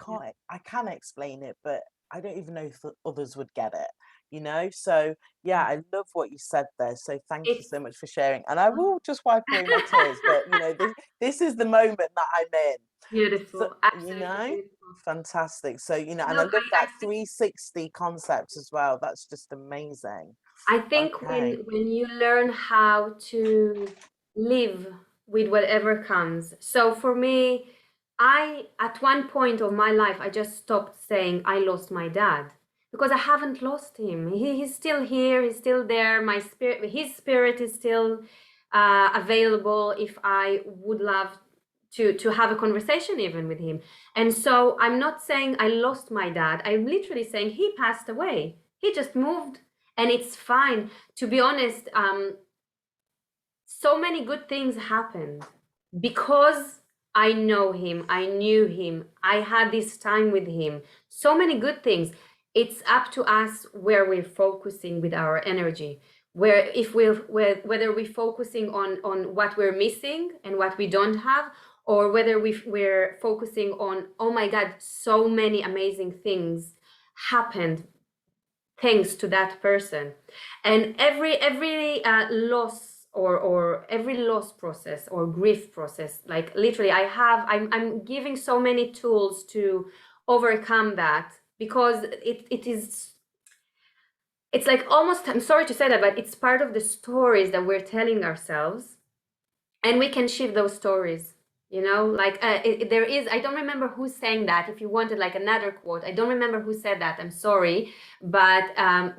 can explain it, but I don't even know if others would get it, So I love what you said there. So thank you so much for sharing. And I will just wipe away my tears, but this is the moment that I'm in. Beautiful. So, Absolutely beautiful. Fantastic. So, and I love that 360 concept as well. That's just amazing. I think when you learn how to live with whatever comes. So for me, at one point of my life, I just stopped saying I lost my dad, because I haven't lost him. He's still here. He's still there. His spirit is still available if I would love to have a conversation even with him. And so I'm not saying I lost my dad. I'm literally saying he passed away. He just moved, and it's fine. To be honest, so many good things happened because I know him, I knew him, I had this time with him. So many good things. It's up to us where we're focusing with our energy. Whether we're focusing on what we're missing and what we don't have, or whether we're focusing on, oh my God, so many amazing things happened thanks to that person. And every loss or every loss process or grief process, like literally I'm giving so many tools to overcome that, because it's like almost, I'm sorry to say that, but it's part of the stories that we're telling ourselves, and we can shift those stories. There is, I don't remember who's saying that. If you wanted like another quote, I don't remember who said that, I'm sorry, but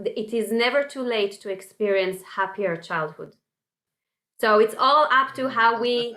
it is never too late to experience happier childhood. So it's all up to how we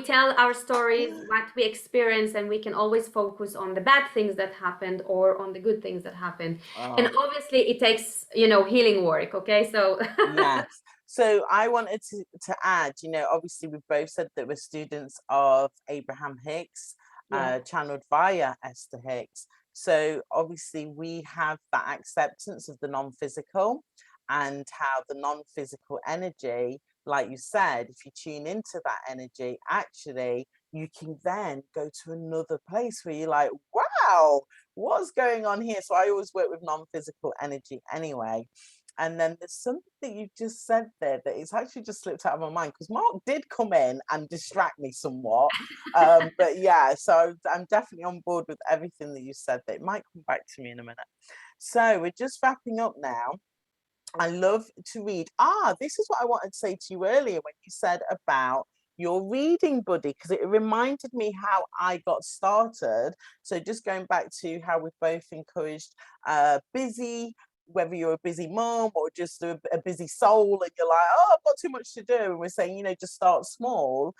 tell our stories, what we experience, and we can always focus on the bad things that happened or on the good things that happened. And obviously it takes, healing work. Okay, so yes. So I wanted to add, obviously we both said that we're students of Abraham Hicks, yeah. channeled via Esther Hicks. So obviously we have that acceptance of the non-physical, and how the non-physical energy, like you said, if you tune into that energy, actually you can then go to another place where you're like, wow, what's going on here? So I always work with non-physical energy anyway. And then there's something that you just said there that it's actually just slipped out of my mind, because Mark did come in and distract me somewhat. But yeah, so I'm definitely on board with everything that you said. That it might come back to me in a minute. So we're just wrapping up now. I love to read. This is what I wanted to say to you earlier when you said about your reading buddy, because it reminded me how I got started. So just going back to how we've both encouraged busy, whether you're a busy mom or just a busy soul and you're like, oh, I've got too much to do. And we're saying, just start small.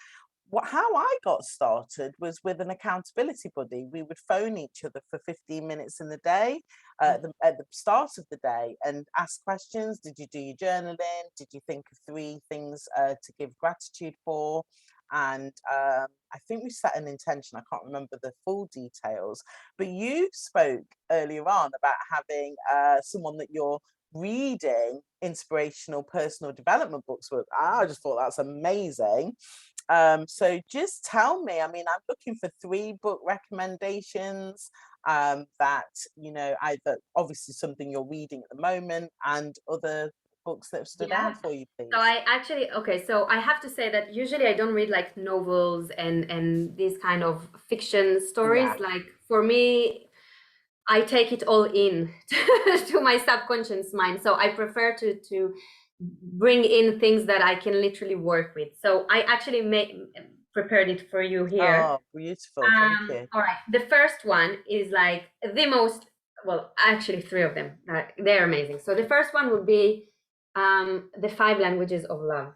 How I got started was with an accountability buddy. We would phone each other for 15 minutes in the day, at the start of the day, and ask questions. Did you do your journaling? Did you think of 3 things to give gratitude for? And I think we set an intention. I can't remember the full details, but you spoke earlier on about having someone that you're reading inspirational personal development books with. I just thought that's amazing. So just tell me, I mean, I'm looking for 3 book recommendations that, either obviously something you're reading at the moment and other books that have stood Yeah. out for you, please. So so I have to say that usually I don't read like novels and these kind of fiction stories. Yeah. Like for me, I take it all in to my subconscious mind. So I prefer to bring in things that I can literally work with. So I actually prepared it for you here. Oh, beautiful. Thank you. All right. The first one is like the most, well, actually 3 of them. They're amazing. So the first one would be the 5 languages of love.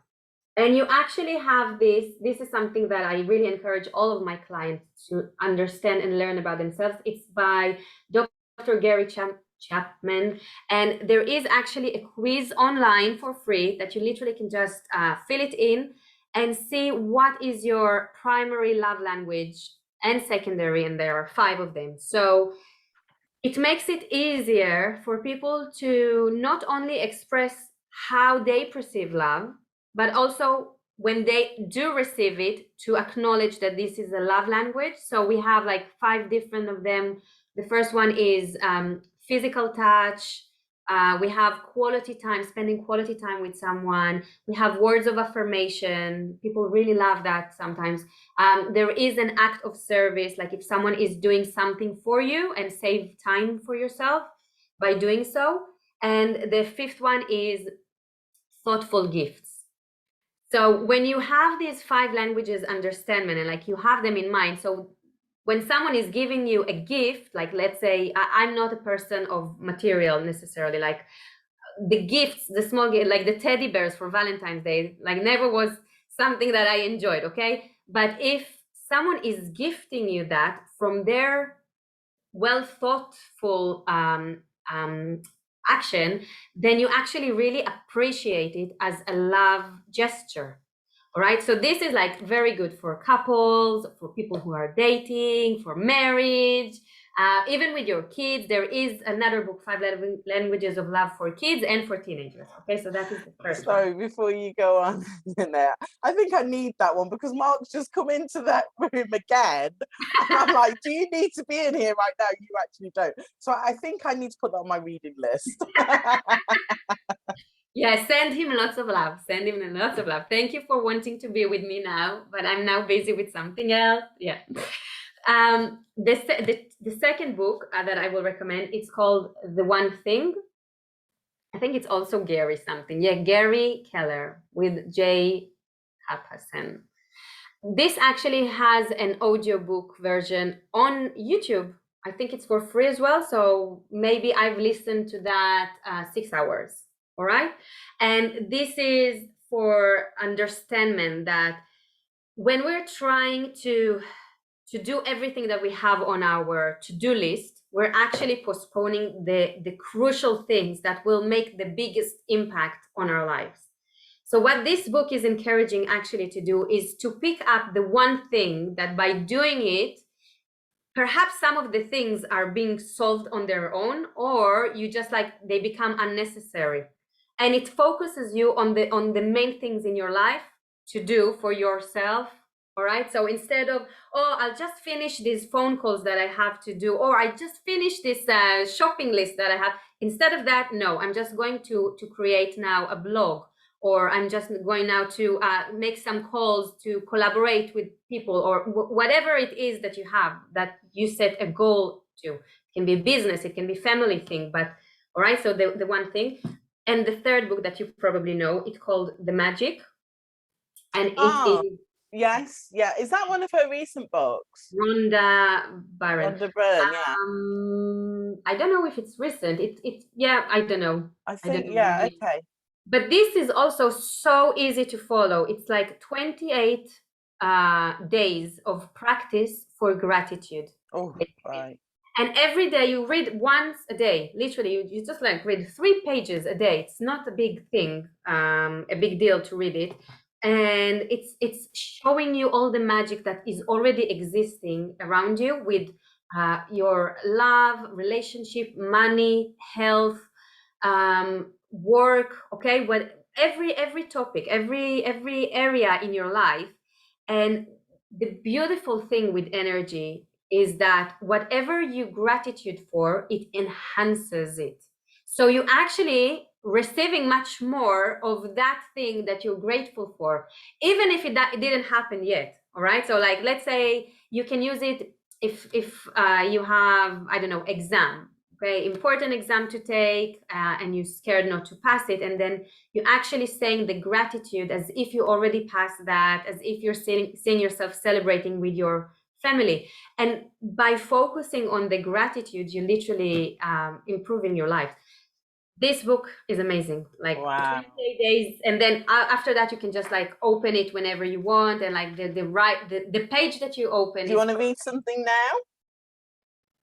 And you actually have this is something that I really encourage all of my clients to understand and learn about themselves. It's by Dr. Gary Chapman, and there is actually a quiz online for free that you literally can just fill it in and see what is your primary love language and secondary, and there are 5 of them. So it makes it easier for people to not only express how they perceive love, but also when they do receive it, to acknowledge that this is a love language. So we have like 5 different of them. The first one is physical touch. We have quality time, spending quality time with someone. We have words of affirmation. People really love that sometimes. There is an act of service, like if someone is doing something for you and save time for yourself by doing so. And the 5th one is thoughtful gifts. So when you have these 5 languages understandment and like you have them in mind, so when someone is giving you a gift, like let's say I'm not a person of material necessarily, like the gifts, the small gift, like the teddy bears for Valentine's Day, like never was something that I enjoyed, okay? But if someone is gifting you that from their well thoughtful action, then you actually really appreciate it as a love gesture. All right, so this is like very good for couples, for people who are dating, for marriage, even with your kids. There is another book, 5 languages of love for kids and for teenagers. Okay, so that is the first Sorry, one. before you go on in there, I think I need that one, because Mark's just come into that room again. And I'm like, do you need to be in here right now? You actually don't. So I think I need to put that on my reading list. Yeah, send him lots of love. Send him lots of love. Thank you for wanting to be with me now, but I'm now busy with something else. Yeah. The second book that I will recommend, it's called The One Thing. I think it's also Gary something. Yeah, Gary Keller with J. Hassan. This actually has an audiobook version on YouTube. I think it's for free as well. So maybe I've listened to that 6 hours. All right. And this is for understanding that when we're trying to do everything that we have on our to-do list, we're actually postponing the crucial things that will make the biggest impact on our lives. So what this book is encouraging actually to do is to pick up the one thing that by doing it, perhaps some of the things are being solved on their own, or you just like they become unnecessary. And it focuses you on the main things in your life to do for yourself. All right. So instead of, oh, I'll just finish these phone calls that I have to do, or I just finished this shopping list that I have. Instead of that, no, I'm just going to create now a blog, or I'm just going now to make some calls to collaborate with people, or whatever it is that you have, that you set a goal to. It can be business, it can be family thing, but all right, so the one thing. And the third book that you probably know, it's called The Magic. And it is... Yes, yeah. Is that one of her recent books? Rhonda Byrne. Rhonda Byrne, yeah. I don't know if it's recent. It's yeah, I don't know. I think, yeah, okay. But this is also so easy to follow. It's like 28 days of practice for gratitude. Oh, right. And every day you read once a day. Literally, you just like read 3 pages a day. It's not a big thing, a big deal to read it. And it's showing you all the magic that is already existing around you with your love, relationship, money, health, work, okay, what every topic, every area in your life. And the beautiful thing with energy is that whatever you gratitude for, it enhances it. So you actually receiving much more of that thing that you're grateful for, even if it didn't happen yet. All right. So like, let's say you can use it if you have, I don't know, exam, okay, important exam to take, and you're scared not to pass it, and then you're actually saying the gratitude as if you already passed that, as if you're seeing yourself celebrating with your family. And by focusing on the gratitude, you're literally improving your life. This book is amazing. Like, wow. 28 days, and then after that you can just like open it whenever you want, and like the page that you open. Do you want to read something now?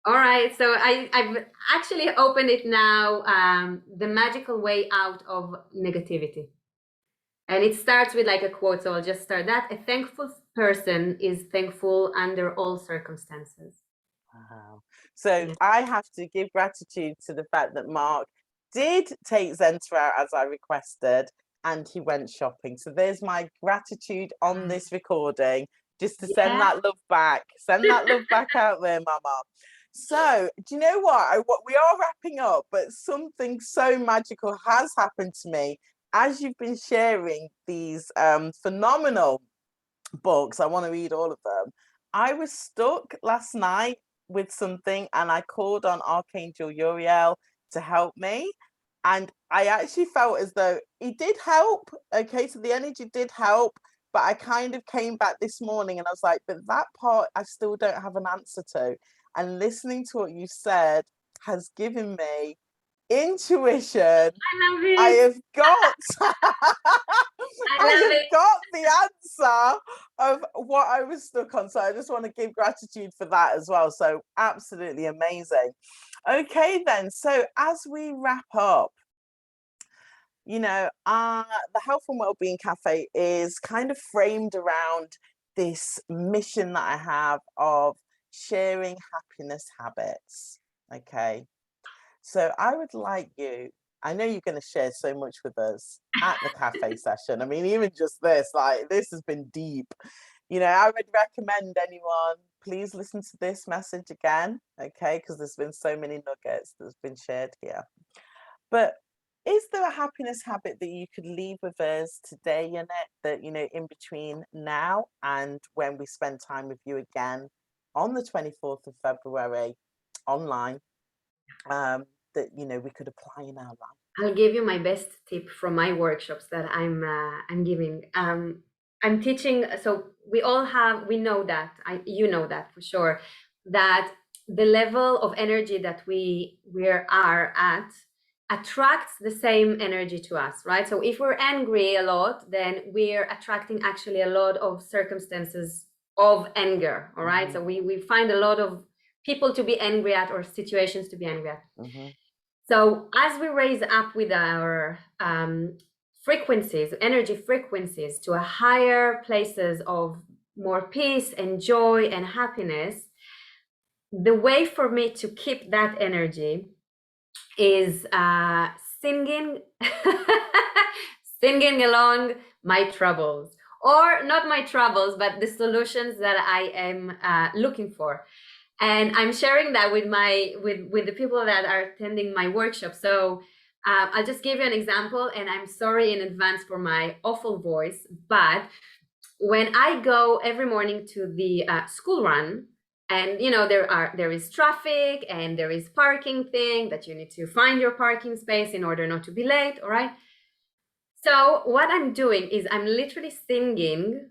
All right, so I've actually opened it now, The Magical Way Out of Negativity. And it starts with like a quote, so I'll just start that. A thankful person is thankful under all circumstances. Wow. So I have to give gratitude to the fact that Mark did take Zenta out as I requested, and he went shopping. So there's my gratitude on this recording, just to send that love back. Send that love back out there, Mama. So do you know what? We are wrapping up, but something so magical has happened to me as you've been sharing these phenomenal books. I want to read all of them. I was stuck last night with something, and I called on Archangel Uriel to help me, and I actually felt as though he did help. Okay, so the energy did help, but I kind of came back this morning and I was like, but that part I still don't have an answer to. And listening to what you said has given me intuition. I love it. I have got got the answer of what I was stuck on. So I just want to give gratitude for that as well. So absolutely amazing. Okay then, so as we wrap up, you know, the Health and Wellbeing Cafe is kind of framed around this mission that I have of sharing happiness habits. Okay, so I would like you, I know you're going to share so much with us at the cafe session. I mean, even just this, like, this has been deep. You know, I would recommend anyone, please listen to this message again, okay? Because there's been so many nuggets that's been shared here. But is there a happiness habit that you could leave with us today, Ionit, that, you know, in between now and when we spend time with you again on the 24th of February online, that, you know, we could apply in our life? I'll give you my best tip from my workshops that I'm giving. I'm teaching, so we know that, you know that for sure, that the level of energy that we are at attracts the same energy to us, right? So if we're angry a lot, then we're attracting actually a lot of circumstances of anger, all right? So we find a lot of people to be angry at or situations to be angry at. So as we raise up with our frequencies, energy frequencies, to a higher places of more peace and joy and happiness, the way for me to keep that energy is singing singing along my troubles, or not my troubles, but the solutions that I am looking for. And I'm sharing that with the people that are attending my workshop. So I'll just give you an example, and I'm sorry in advance for my awful voice, but when I go every morning to the school run, and there is traffic and there is parking thing that you need to find your parking space in order not to be late, all right? So what I'm doing is I'm literally singing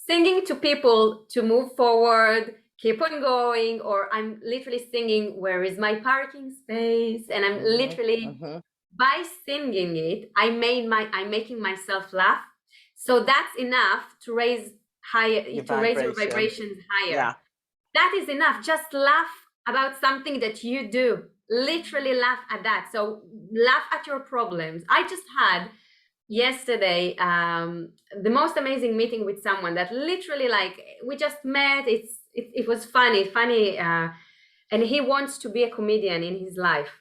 singing to people to move forward, keep on going, or I'm literally singing, where is my parking space? And I'm literally by singing it, I'm making myself laugh. So that's enough to raise your vibrations higher. Yeah. That is enough. Just laugh about something that you do. Literally laugh at that. So laugh at your problems. I just had yesterday the most amazing meeting with someone that literally, like, we just met. It was funny, and he wants to be a comedian in his life.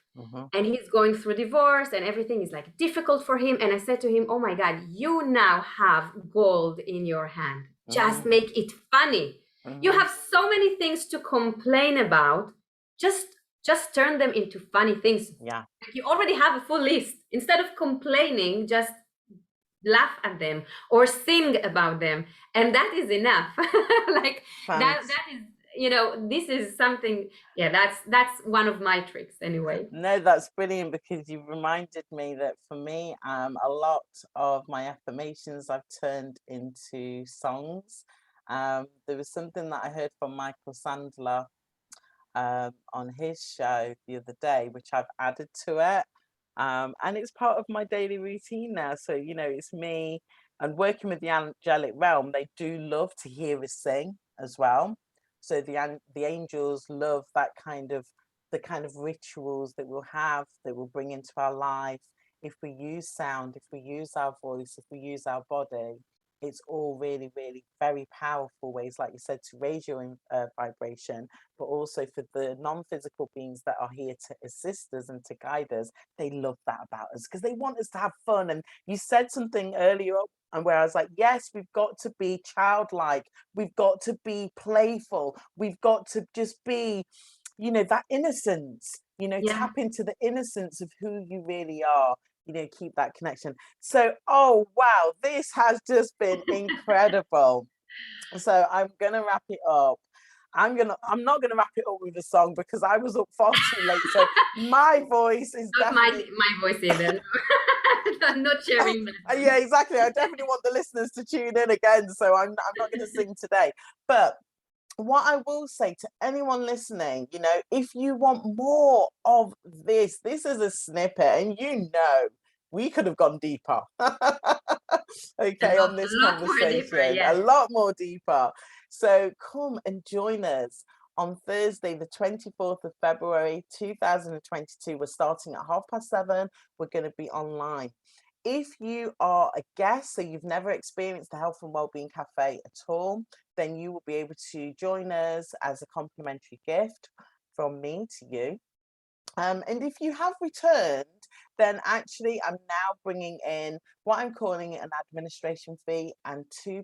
And he's going through divorce and everything is like difficult for him. And I said to him, oh my God, you now have gold in your hand. Just make it funny. You have so many things to complain about. Just turn them into funny things. Yeah. You already have a full list. Instead of complaining, just laugh at them or sing about them. And that is enough. Like that is, this is something, that's one of my tricks anyway. No, that's brilliant, because you reminded me that for me, a lot of my affirmations I've turned into songs. There was something that I heard from Michael Sandler on his show the other day, which I've added to it. And it's part of my daily routine now. So, it's me, and working with the angelic realm, they do love to hear us sing as well. So the angels love the kind of rituals that we'll have, that we'll bring into our life. If we use sound, if we use our voice, if we use our body, it's all really, really very powerful ways, like you said, to raise your vibration, but also for the non-physical beings that are here to assist us and to guide us. They love that about us because they want us to have fun. And you said something earlier, and where I was like, yes, we've got to be childlike, we've got to be playful, we've got to just be, that innocence, tap into the innocence of who you really are. Keep that connection. So, oh wow, this has just been incredible. So I'm gonna wrap it up. I'm not gonna wrap it up with a song, because I was up far too late. So my voice is not definitely my voice either. I'm not sharing that. Yeah, exactly. I definitely want the listeners to tune in again. So I'm not gonna sing today. But what I will say to anyone listening, if you want more of this is a snippet, and we could have gone deeper. Okay, on this conversation, a lot more deeper. So come and join us on Thursday, the 24th of February, 2022. We're starting at 7:30. We're going to be online. If you are a guest, so you've never experienced the Health and Wellbeing Cafe at all, then you will be able to join us as a complimentary gift from me to you. And if you have returned, then actually I'm now bringing in what I'm calling an administration fee, and £2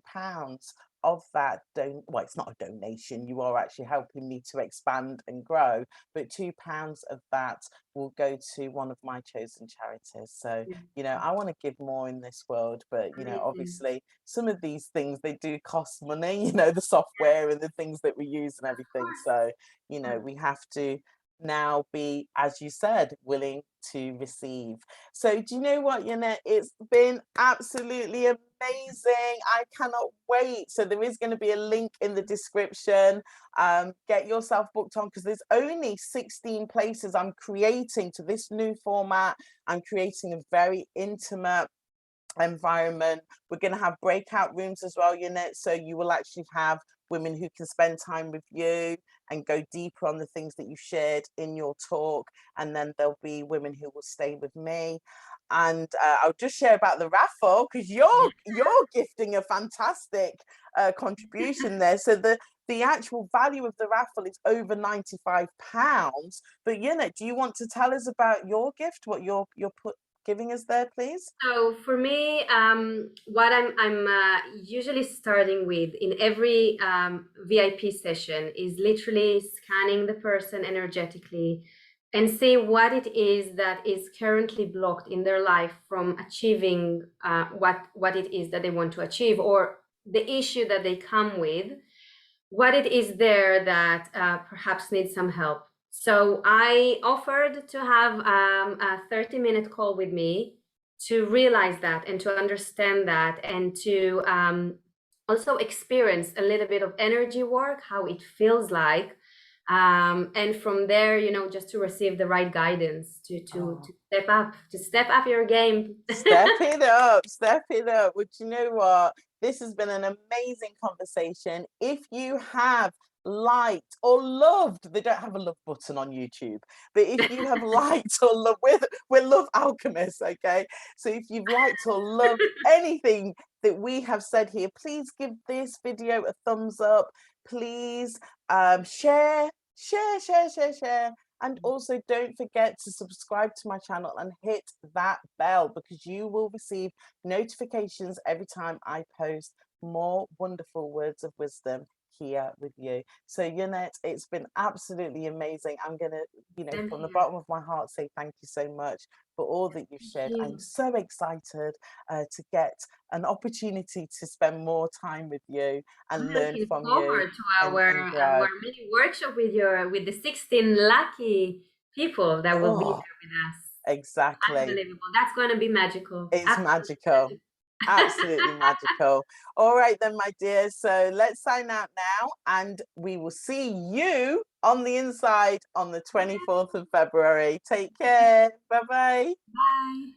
of that well, it's not a donation, you are actually helping me to expand and grow, but £2 of that will go to one of my chosen charities. So I want to give more in this world, but obviously some of these things, they do cost money, the software and the things that we use and everything. So we have to now be, as you said, willing to receive. So do you know what, Ionit? It's been absolutely amazing. I cannot wait. So there is going to be a link in the description. Get yourself booked on, because there's only 16 places I'm creating to this new format. I'm creating a very intimate environment. We're going to have breakout rooms as well, Ionit, so you will actually have women who can spend time with you and go deeper on the things that you shared in your talk, and then there'll be women who will stay with me. And I'll just share about the raffle, because you're gifting a fantastic contribution there. So the actual value of the raffle is over £95. But Ionit, do you want to tell us about your gift, what you're giving us there, please? So for me, what I'm usually starting with in every VIP session is literally scanning the person energetically and see what it is that is currently blocked in their life from achieving what it is that they want to achieve, or the issue that they come with, what it is there that perhaps needs some help. So I offered to have a 30-minute call with me to realize that and to understand that, and to also experience a little bit of energy work, how it feels like. And from there, just to receive the right guidance to step up your game. Step it up, step it up. But you know what? This has been an amazing conversation. If you have liked or loved, they don't have a love button on YouTube, but if you have liked or loved, we're love alchemists, okay? So if you've liked or loved anything that we have said here, please give this video a thumbs up. Please share. And also don't forget to subscribe to my channel and hit that bell, because you will receive notifications every time I post more wonderful words of wisdom here with you. So Ionit, it's been absolutely amazing. I'm gonna, from the bottom of my heart, say thank you so much for all that you've shared. I'm so excited to get an opportunity to spend more time with you and learn from you. Looking forward to our mini workshop with the 16 lucky people that will be there with us. Exactly. Unbelievable. That's going to be magical. It's magical. Absolutely magical. All right then, my dear. So let's sign out now, and we will see you on the inside on the 24th of February. Take care. Bye-bye. Bye.